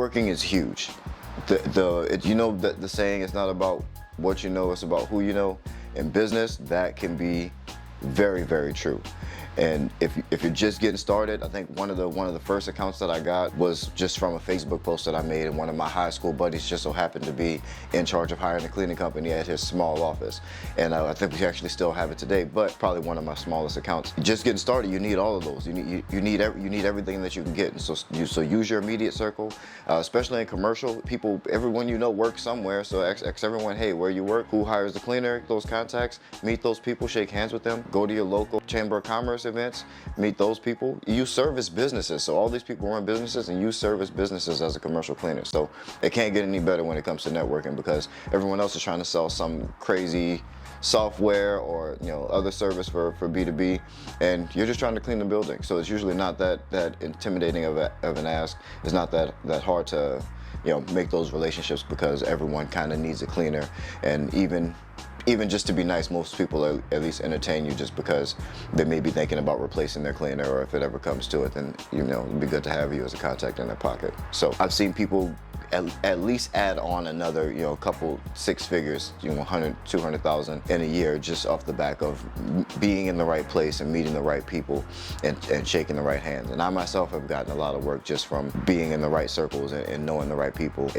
networking is huge. You know the saying, it's not about what you know, it's about who you know. In business, that can be very, very true. And if you're just getting started, I think one of the first accounts that I got was just from a Facebook post that I made, and one of my high school buddies just so happened to be in charge of hiring a cleaning company at his small office. And I think we actually still have it today, but probably one of my smallest accounts. Just getting started, you need all of those. You need everything that you can get. And so use your immediate circle, especially in commercial. People, everyone you know works somewhere. So ask everyone, hey, where you work, who hires the cleaner, those contacts, meet those people, shake hands with them, go to your local Chamber of Commerce events, meet those people. You service businesses, so all these people run businesses, and you service businesses as a commercial cleaner. So it can't get any better when it comes to networking, because everyone else is trying to sell some crazy software or other service for B2B, and you're just trying to clean the building. So it's usually not that intimidating of an ask. It's not that hard to make those relationships, because everyone kind of needs a cleaner. And even just to be nice, most people at least entertain you just because they may be thinking about replacing their cleaner, or if it ever comes to it, then it'd be good to have you as a contact in their pocket. So I've seen people at least add on another couple six figures, 100, 200,000 in a year, just off the back of being in the right place and meeting the right people and shaking the right hands. And I myself have gotten a lot of work just from being in the right circles and knowing the right people.